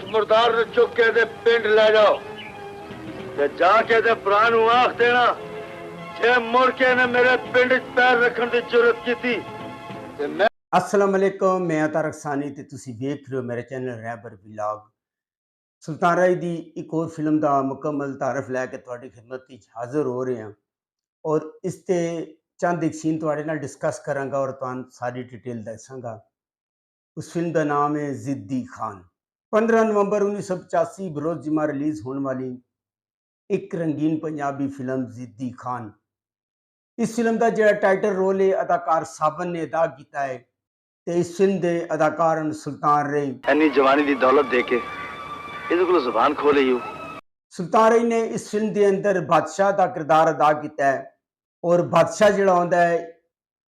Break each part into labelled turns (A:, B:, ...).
A: मुर्दार नूं चुक के दे पिंड ले जाओ ते जाके दे भरा नूं आख देना जे मुड़ के ने मेरे पिंड च पैर रखण दी जुरत कीती ते मैं
B: अस्सलाम वालेकुम, मैं तारक सानी ते तुसी देख रहे हो मेरे चैनल रहबर व्लॉग। सुल्तान राय दी एक और फिल्म का मुकम्मल तारफ लैके तुहाडी खिदमत विच हाज़र हो रहे हैं और इस ते चंद एक सीन तुहाडे नाल डिस्कस करांगा और तुहानू सारी डिटेल दसांगा। उस फिल्म का नाम है जिद्दी खान। 15 नवंबर 1985 बरोज़ जुम्मा रिलीज़ होने वाली एक रंगीन पंजाबी फिल्म जिद्दी खान। इस फिल्म का जो टाइटल रोल है अदाकार सावन ने अदा किया है ते इस फिल्म के अदाकार सुल्तान रई।
A: इन्नी जवानी दी दौलत दे के इहदे कोल जुबान खोले ही
B: सुल्तान रई ने इस फिल्म के अंदर बादशाह का किरदार अदा किया है और बादशाह जिहड़ा होंदा है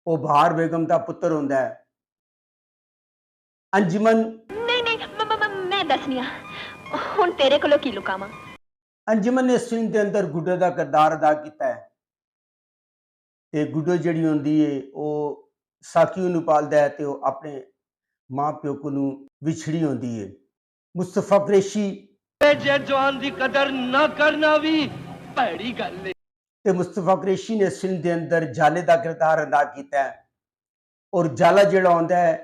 B: वो बहार बेगम का पुत्र होंदा है। अंजुमन
C: मैं दसनी हुण तेरे कोलों की लुकावां।
B: अंजुमन ने इस फिल्म के अंदर गुड्डो का किरदार अदा किया है ते गुड्डो जिहड़ी होंदी है वो साकी नूं पालदा है ते वो अपने मां प्यो कोलों विछड़ी होंदी है। मुस्तफा कुरैशी
A: जे जवान दी कदर ना करना भी भैड़ी गल है।
B: ते मुस्तफा कुरैशी ने इस फिल्म के अंदर जाले का किरदार अदा किया है और जाला जिहड़ा होंदा है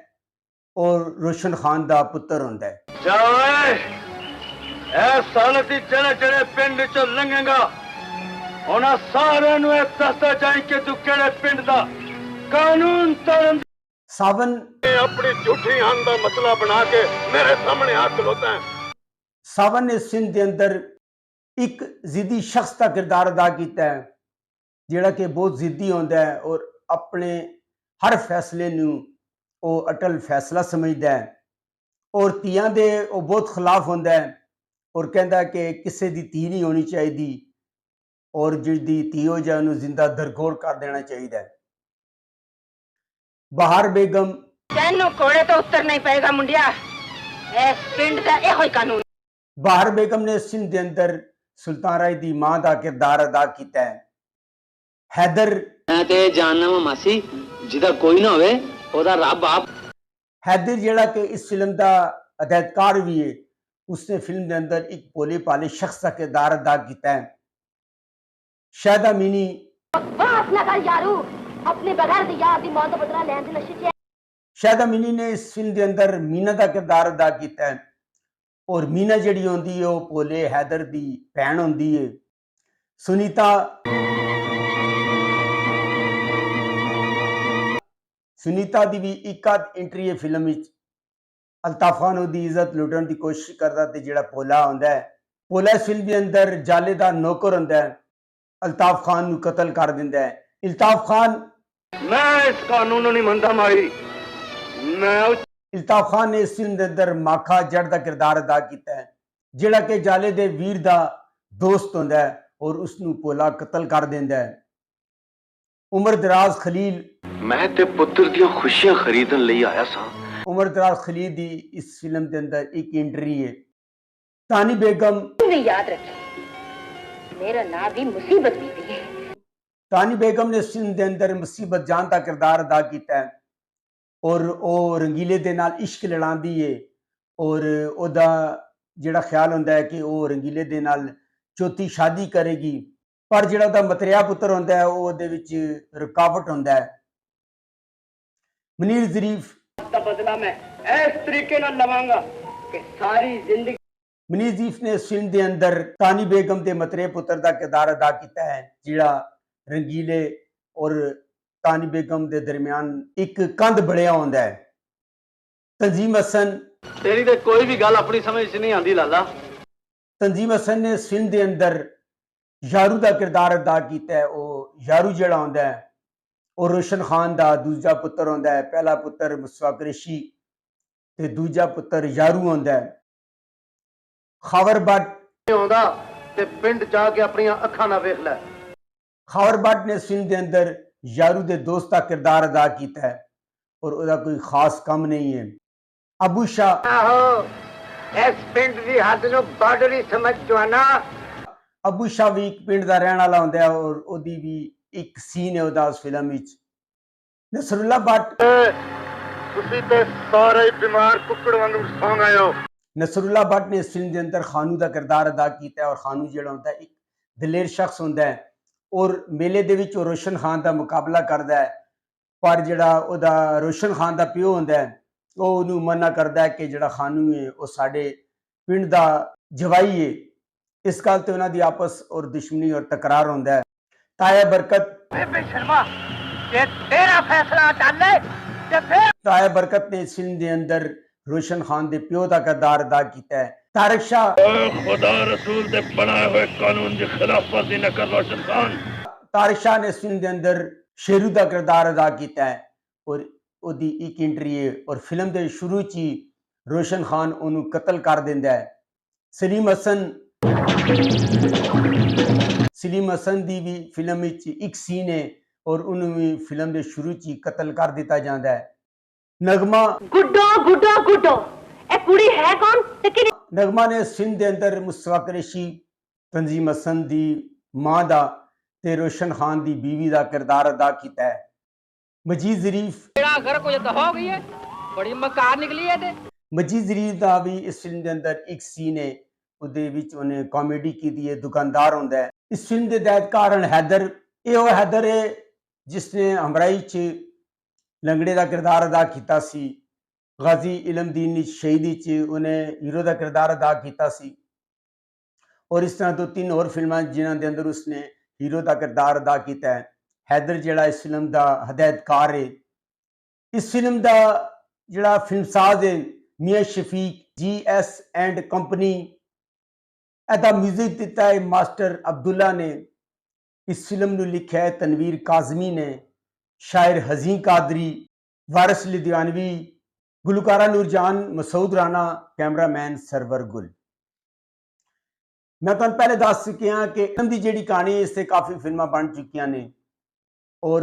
B: और रोशन खान का पुत्र होंदा है।
A: जाओ ए सालत दी जड़े जड़े पिंड चों लंघेगा उन्हां सारिआं नूं इह दसदा जाई कि तू किहड़े पिंड दा कानून तोड़न
B: सावन
A: अपनी झूठी हन का मसला बना के मेरे सामने आ खलोता है।
B: सावन ने इस फिल्म के अंदर एक जिद्दी शख्स का किरदार अदा किया है जिहड़ा कि बहुत जिद्दी होंदा है और अपने हर फैसले नूं वो अटल फैसला समझदा है और धीआं दे वो बहुत खिलाफ होंदा है और कहता है कि किसी दी धी नहीं होनी चाहिए और जिसदी धी हो जाए उन्हें जिंदा दरगोर कर देना चाहिए। बहार बेगम
C: तैनू कोड़े तो उतरना ही पड़ेगा मुंडिया, इस पिंड दा इहो ही कानून।
B: बहार बेगम ने इस फिल्म के अंदर सुल्तान राय दी मां का किरदार अदा किया है। हैदर
D: मैं ते जानना वा मासी जिदा कोई ना होवे ओदा रब आप।
B: हैदर जिहड़ा कि इस फिल्म का अदाकार भी है, उसने फिल्म के अंदर एक भोले भाले शख्स का किरदार अदा किया है। शायदा मीनी
C: बात ना कर यारू, अपने बगैर दी यार दी मौत दा बदला लैण दी नशे च है।
B: शायदा मीनी ने इस फिल्म के अंदर मीना का किरदार अदा किया है और मीना जिहड़ी होंदी है वो भोले हैदर दी भैन होंदी है। सुनीता दी भी एक आध एंट्री है फिल्म विच। अल्ताफ खान उसकी इज्जत लुटन की कोशिश करता ते जिहड़ा भोला होंदा है, भोला इस फिल्म के अंदर जाले का नौकर होंदा है, अल्ताफ खान नूं कतल कर दिंदा है। अल्ताफ खान
A: मैं इस कानून नहीं मनता माई मैं
B: अल्ताफ खान ने इस फिल्म के अंदर माखा जड़ का किरदार अदा किया है जिहड़ा कि जाले दे वीर का दोस्त होंदा है और उसनूं भोला कतल कर दिंदा है। उमर दराज खलील
A: मैं ते पुत्र दी खुशियां खरीदन लई आया सा।
B: उमर दराज खलील दी इस फिल्म के अंदर एक एंट्री है। तानी बेगम
C: तुमने याद रखी मेरा नाम भी मुसीबत बीती है।
B: तानी बेगम ने इस फिल्म के अंदर मुसीबत जान का किरदार अदा किया है और वो रंगीले दे नाल इश्क लड़ांदी है और ओदा जिहड़ा ख्याल होंदा है कि वो रंगीले दे नाल चौथी शादी करेगी, पर जिहड़ा ओदा मतरिया पुत्र होंदा है वो ओदे विच रुकावट होंदा है। मुनीर ज़रीफ
D: दा बदला मैं इस तरीके नाल लवांगा कि सारी जिंदगी।
B: मुनीर ज़रीफ ने इस फिल्म के अंदर तानी बेगम के मतरे पुत्र का किरदार अदा किया है जिहड़ा रंगीले और तानी बेगम के दरमियान एक कंध बड़िया होंदा है। तंजीम हसन
D: तेरी ते कोई भी गल अपनी समझ च नहीं आंदी लाला।
B: तंजीम हसन ने इस फिल्म के अंदर यारू का किरदार अदा किया है। वो यारू जिहड़ा होंदा है और रोशन खान का दूजा पुत्र होंदा है। पहला पुत्र मुस्तफा कुरैशी ते दूजा पुत्र यारू होंदा है। खावर भट्ट
A: होंदा ते पिंड जाके अपनी अखां नाल वेख लै।
B: खावर भट्ट ने इस फिल्म के अंदर यारू के दोस्त का किरदार अदा किया है और उसका कोई खास कम नहीं है। अबू शाह
D: आहो इस पिंड दी हद नु बॉर्डर ही समझ जवाना।
B: अबू शाह भी एक पिंड का रहने वाला होंदा है और ओदी भी एक सीन है उस फिल्म विच। नसरुल्ला भट्ट
A: तुसी ते सारे बीमार कुकड़ वांगू सौ गए हो।
B: नसरुल्ला भट्ट ने इस फिल्म के अंदर खानू का किरदार अदा किया और खानू जो होंदा है एक दलेर शख्स होंदा है और मेले दे विच रोशन खान का मुकाबला करता है, पर जिहड़ा ओहदा रोशन खान का प्यो होंदा है वो उन्होंने मना करता है कि जिहड़ा खानू है वो साडे पिंड का जवाई है। इस गल ते उन्हां दी आपस और दुश्मनी और तकरार होंदा है। ताया बरकत
D: शर्मा ये तेरा फैसला चल ते फिर
B: ताया बरकत ने इस फिल्म के अंदर रोशन खान के प्यो का किरदार अदा किया है। तारक शाह
A: खुदा रसूल दे बनाए हुए कानून की खिलाफ वर्जी न कर रोशन खान।
B: तारक शाह ने इस फिल्म के अंदर शेरू का किरदार अदा किया है और ओदी एक एंट्री है और फिल्म के शुरू च ही रोशन खान उन्होंने कतल कर देंदा है। सलीम हसन की भी फिल्म में एक सीन है और उन्होंने भी फिल्म के शुरू च ही कतल कर दिता जाता है। नगमा
C: गुड्डो गुड्डो गुड्डो ए कुड़ी है कौन ते कि
B: नगमा ने इस फिल्म के अंदर मुस्तफा कुरैशी, तंजीम हसन की मां का ते रोशन खान की बीवी का किरदार अदा किया है। मजीद ज़रीफ
D: बेड़ा घर को तो हो गई है, बड़ी मकार निकली है ते
B: मजीद ज़रीफ का भी इस फिल्म के अंदर एक सीन है, उहदे विच उन्हें कॉमेडी की दी है, दुकानदार होंदा है। इस फिल्म के हिदायतकार हैदर, ये वो हैदर है जिसने हमराई च लंगड़े का किरदार अदा किया सी, गाजी इलमदीन शहीदी च उन्हें हीरो का किरदार अदा किया सी और इस तरह 2-3 और फिल्मां जिन्हां दे अंदर उसने हीरो का किरदार अदा किया है। हैदर जिहड़ा इस फिल्म का हिदायतकार है। इस फिल्म का जिहड़ा फिल्मसाज है मियां शफीक GS एंड कंपनी, एदा म्यूजिक दिता है मास्टर अब्दुल्ला ने। इस फिल्म को लिखा है तनवीर काजमी ने, शायर हज़ीं कादरी, वारिस लुधियानवी, गुलकारा नूरजान, मसूद राणा, कैमरामैन सरवर गुल। मैं तुहानूं पहले दस चुकिया कि फिल्म की जिहड़ी कहानी है इससे काफ़ी फिल्मां बन चुकियां ने और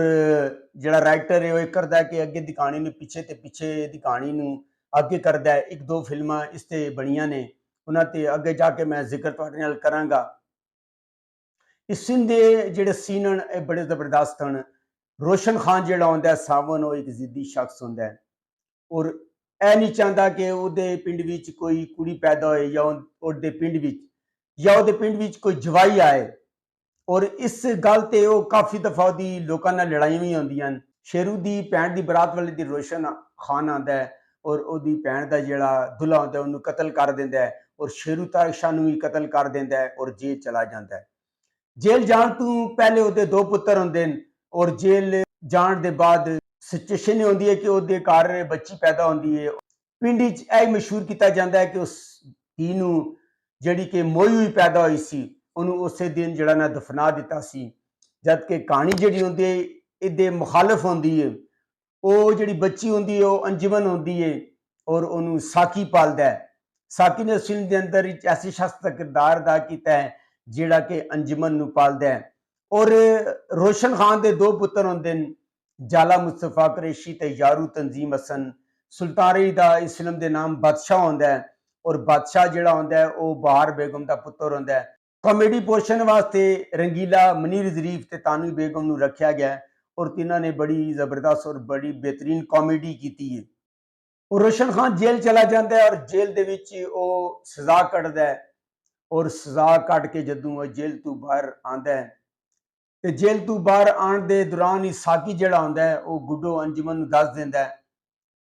B: जिहड़ा राइटर है वो करदा है कि अगे दी कहानी नूं पिछे ते पिछे दी कहानी नूं अगे करदा है। 1-2 फिल्मां इस ते बणियां ने, उन्हां ते अगे जाके मैं जिक्र तुहाडे नाल करांगा। इस फिल्म दे जिहड़े सीन न ये बड़े जबरदस्त हैं। रोशन खान जिहड़ा होंदा है सावन, वो एक जिद्दी शख्स होंदा है और यह नहीं चाहता कि उहदे पिंड विच कोई कुड़ी पैदा होए या उहदे पिंड विच या उहदे पिंड विच कोई जवाई आए और इस गल ते वो काफ़ी दफ़ा उहदी लोकां नाल लड़ाइयां भी होंदियां न। शेरू दी भैन दी बरात वाले दिन रोशन खान आंदा है और उहदी भैन दा जिहड़ा दुल्हा होंदा है उहनूं कतल कर दिंदा है और शेरू तारक शाह नूं भी कतल कर दिंदा है और जेल चला जाता है। जेल जाण तों पहले उहदे 2 पुत्तर होंदे न और जेल जाण दे बाद सिचुएशन होंदी है कि उहदे घर बच्ची पैदा होंदी है। पिंड विच यह मशहूर किया जाता है कि उस धी नूं जिहड़ी कि मोई हुई पैदा हुई सी उन्होंने उस दिन जिहड़ा ना दफना दिता सी, जबकि कहानी जिहड़ी होंदी है इहदे मुखालफ होंदी है। वो जिहड़ी बच्ची होंदी है वो अंजुमन होंदी है और उन्होंने साकी पालदा है। साकी ने फिल्म के अंदर एक ऐसे शख्स का किरदार अदा किया है जिहड़ा कि अंजुमन नूं पालदा है। और रोशन खान के 2 पुत्र होंदे न, जाला मुस्तफा कुरैशी ते यारू तंजीम हसन। सुल्तान रही का इस फिल्म के नाम बादशाह होंदा है और बादशाह जिहड़ा होंदा है वो बहार बेगम का पुत्र होंदा है। कॉमेडी पोर्शन वास्ते रंगीला, मनीर ज़रीफ ते तानू बेगम नूं रखा गया है और तिन्हां ने बड़ी जबरदस्त और बड़ी बेहतरीन कॉमेडी की है। और रोशन खान जेल चला जाता है और जेल दे विच वो सज़ा कटदा है और सज़ा कट के जदों वो जेल तो बाहर आंदा है ते जेल तो बाहर आने के दौरान ही साकी जिहड़ा होंदा है वो गुड्डो अंजुमन नूं दस दिंदा है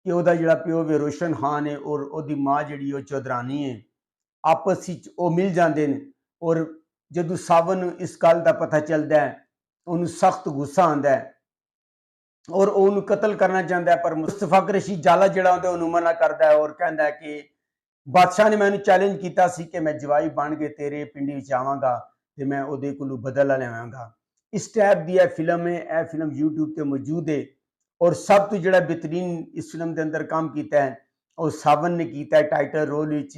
B: कि उहदा जिहड़ा प्यो वे रोशन खान है और उहदी मां जिहड़ी वो चौधरानी है, आपस विच वो मिल जाते हैं। और जदों सावन इस गल का पता चलता है उन्होंने सख्त गुस्सा आंदा है और उन्होंने कतल करना चाहता है, पर मुस्तफा कुरैशी जाला जिहड़ा होंदा उन्होंने मना करता है और कहता है कि बादशाह ने मैनूं चैलेंज किया सी कि मैं जवाई बन के तेरे पिंडी विच आवांगा ते मैं उहदे कोलों बदला लवांगा। इस टाइप की फिल्म है, यह फिल्म यूट्यूब पर मौजूद है और सब तो जिहड़ा बेहतरीन इस फिल्म के अंदर काम किया है और सावन ने किया है टाइटल रोल विच।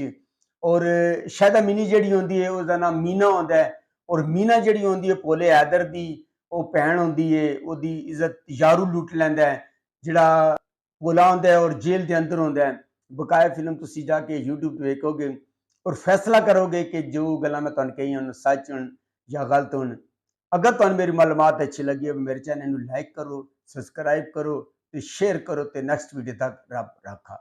B: और शायदा मिनी जिहड़ी होंदी है उसका नाम मीना होंदा है और मीना जिहड़ी होंदी है भोले हैदर दी वो भैन होंदी है, उहदी इज्जत यारू लुट लैंदा है जिहड़ा भोला होंदा है और जेल के अंदर होंदा है। बकाया फिल्म तुसीं जाके यूट्यूब पे देखोगे और फैसला करोगे कि जो गल्लां मैं तुहानूं कही होन सच होन या गलत होन। अगर तुहानूं मेरी मालूमात अच्छी लगी है मेरे चैनल नूं लाइक करो, सब्सक्राइब करो ते शेयर करो ते नेक्स्ट वीडियो तक रब रखा।